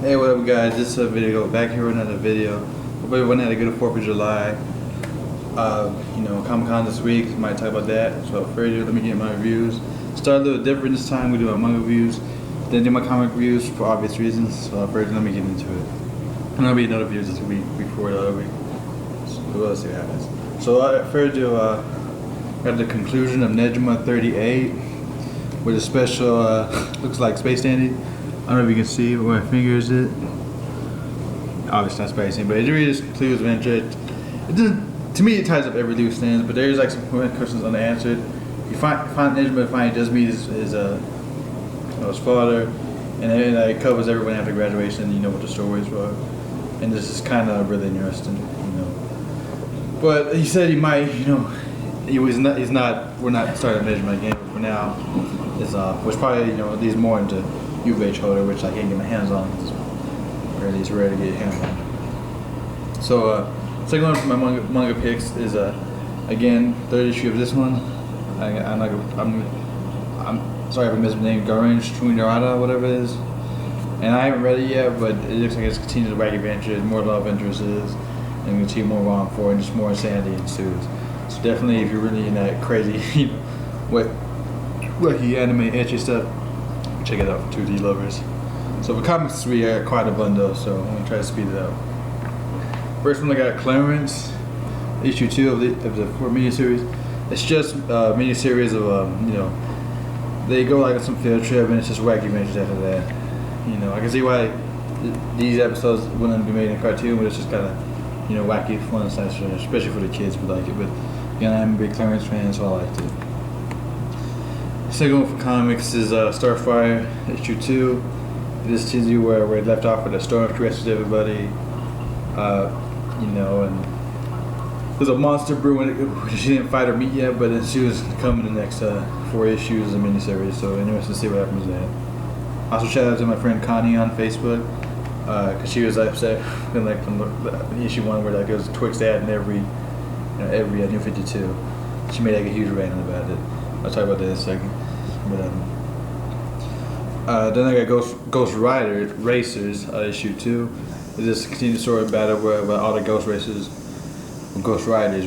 Hey, what up, guys? This is a video. Back here with another video. Hope everyone had a good 4th of July. Comic Con this week. Might talk about that. So, further, let me get my reviews. Start a little different this time. We do my manga reviews, then do my comic reviews for obvious reasons. So, first, let me get into it. And there'll be another video this week before the other week. So, we'll see what happens. So, first, got the conclusion of Negima 38 with a special, looks like Space Dandy. I don't know if you can see where my finger is. Obviously not spacing, but it really just concludes Venture. It doesn't. To me, it ties up every loose ends, but there's like some questions unanswered. You find Negima finally does meet his father, and it covers everyone after graduation. You know what the stories were, and this is kind of really interesting, But he said he might, he's not. We're not starting Negima again, but for now, which probably leads more into UVH holder, which I can't get my hands on. Or at least rare to get hands on. So, second one for my manga picks is again, third issue of this one. I'm sorry if I missed the name. Garage Tunarada, whatever it is. And I haven't read it yet, but it looks like it's continued the wacky adventures, more love interests, and we see more Ron 4 and just more insanity ensues. So definitely, if you're really in that crazy, wacky anime ecchi stuff, check it out for 2D lovers. So for comics, we got quite a bundle, so I'm gonna try to speed it up. First one, I got Clarence, issue 2 of the 4 miniseries. It's just a miniseries of they go like on some field trip, and it's just wacky adventures after that. I can see why these episodes wouldn't be made in a cartoon, but it's just kind of wacky, fun, and nice, especially for the kids who like it. But again, I'm a big Clarence fan, so I liked it. Second one for comics is Starfire, issue 2. This tells you where it left off with the storm rescues everybody. And there's a monster brewing. She didn't fight or meet yet, but then she was coming the next 4 issues of the miniseries. So interesting to see what happens there. Also, shout out to my friend Connie on Facebook, because she was upset from the issue 1 where it was Twix ad in every New 52. She made a huge rant about it. I'll talk about that in a second. But, then I got Ghost Rider Racers, issue 2. This is a continued story of battle where all the Ghost Racers, Ghost Riders,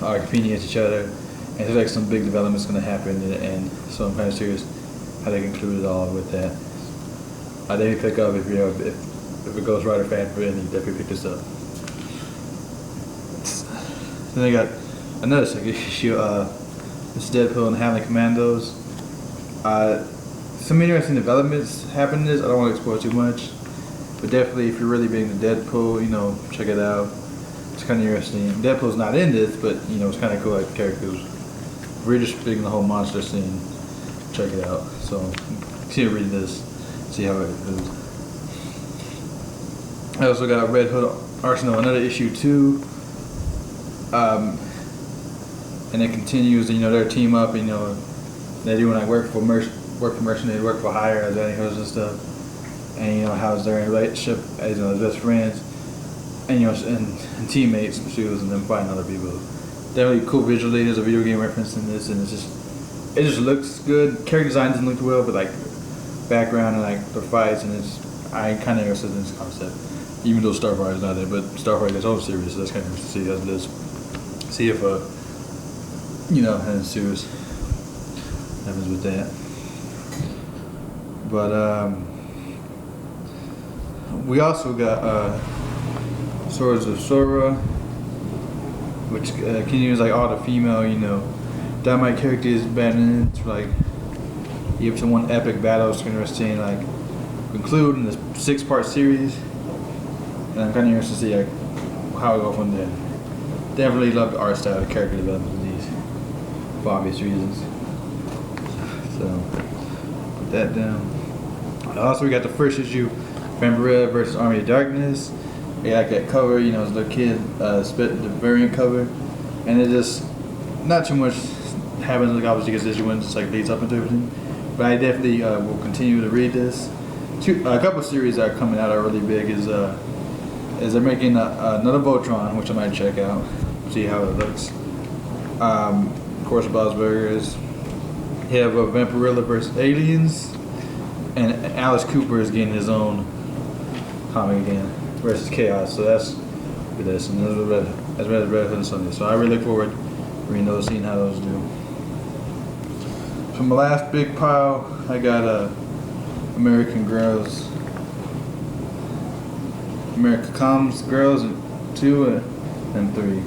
are competing against each other. And there's like some big developments going to happen in the end. So I'm kind of curious how they conclude it all with that. I definitely pick up if a Ghost Rider fan for any, definitely pick this up. Then I got another second issue. This is Deadpool and Howling Commandos. Some interesting developments happen in this. I don't want to explore too much, but definitely if you're really big into Deadpool, check it out. It's kind of interesting. Deadpool's not in this, but it's kind of cool, like characters. If you're just big in the whole monster scene, check it out. So continue reading this, see how it goes. I also got Red Hood Arsenal, another issue 2. And it continues, their team up, they do work for mercenaries, work for hire as any hosts and stuff, and how's their relationship as best friends, and and teammates, shoes, and then fighting other people. Definitely cool visually. There's a video game reference in this, and it just looks good. Character design doesn't look well, but background and the fights, and I kind of interested in this concept, even though Starfire is not there, but Starfire gets home series, so that's kind of interesting to see how it is. See if ensues happens with that. But we also got Swords of Sora, which continues all the female Dynamite characters battling to give someone epic battles. It's interesting conclude in this 6-part series, and I'm kind of interested to see how it go from there. Definitely love the art style, the character development of these, for obvious reasons. So, put that down. Also, we got the first issue, Vampirella versus Army of Darkness. We got that cover, it's a little kid, spit the variant cover. And it just, not too much happens, obviously, because issue 1 just leads up into everything. But I definitely will continue to read this. A couple of series that are coming out are really big is they're making another Voltron, which I might check out, see how it looks. Of course, Bob's Burgers. You have Vampirella vs. Aliens, and Alice Cooper is getting his own comic again versus Chaos. So that's with this, and those are as well as Red Hood and Sunday. So I really look forward to reading those, seeing how those do. For my last big pile, I got American Girls, America Comes Girls 2 and 3.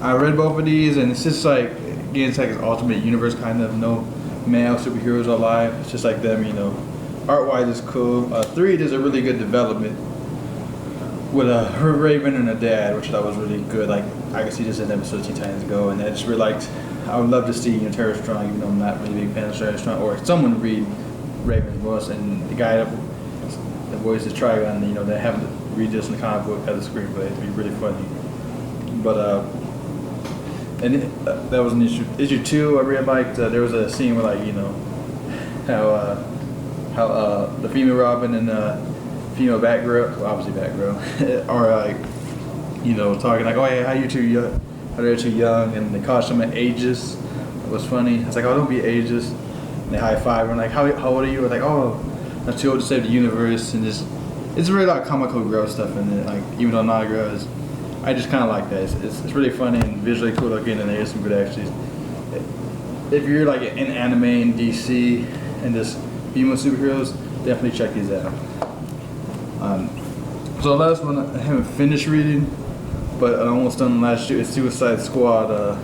I read both of these, and it's just like, again, it's like an alternate universe kind of. No male superheroes are alive. It's just like them, you know. Art-wise, it's cool. 3, there's a really good development with her Raven and her dad, which I thought was really good. Like, I could see this in episode Teen Titans Go, and I just really liked. I would love to see, you know, Tara Strong, even though I'm not really a big fan of Tara Strong, or someone read Raven's voice, and the guy that voices Trigon, you know, they have to read this in the comic book as a screenplay. It'd be really funny. But that was an issue. Issue 2, I really liked. There was a scene where, like, you know, how the female Robin and female Batgirl, well, obviously Batgirl, are like, you know, talking like, oh yeah, how you too young? How they're too young, and they call someone ages. It was funny. It's like, oh, don't be ages. And they high five. And like, how old are you? We're like, oh, I'm too old to save the universe. And just, it's really like comical girl stuff in it. Like, even though I'm not a girl, I just kind of like that. It's really funny and visually cool looking, and there's some good actions. If you're like in anime and DC and just female superheroes, definitely check these out. So the last one I haven't finished reading, but I almost done last year. It's Suicide Squad,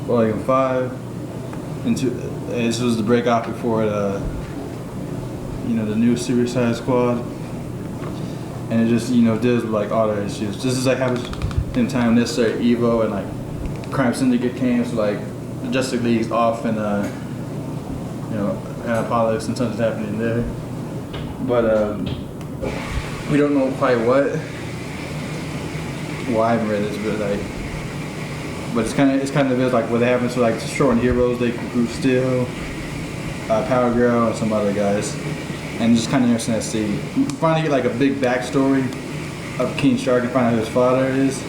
Volume 5. And this was the break off before you know, the new Suicide Squad. And it just, you know, deals with like all the issues. This is like happens in time necessary Evo and like Crime Syndicate came, so like the Justice League's off, and you know, politics and something's happening there. But we don't know quite what. Well, I haven't read this, but it's kind of like what happens to like short heroes. They Groot Steel, Power Girl, and some other guys, and just kind of interesting to see. Finally, get like a big backstory of King Shark and find out who his father is,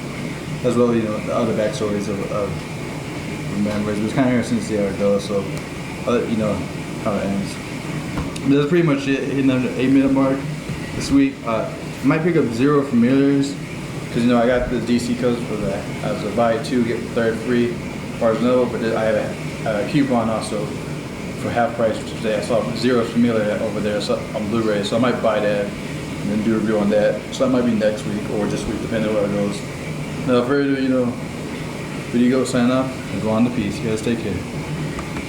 as well as, you know, the other backstories of members. It was kind of interesting to see how it goes. So, you know, how it ends. But that's pretty much it. Hitting the 8-minute mark this week. I might pick up Zero Familiars, because, you know, I got the DC codes for that. I was a buy 2 get the 3rd free, as far as Nova, but I have a coupon also for half price today. I saw Zero Familiar over there on Blu-ray, so I might buy that and then do a review on that. So that might be next week or this week, depending on where it goes. Now, further, you know, video go sign up and go on to peace. You guys take care.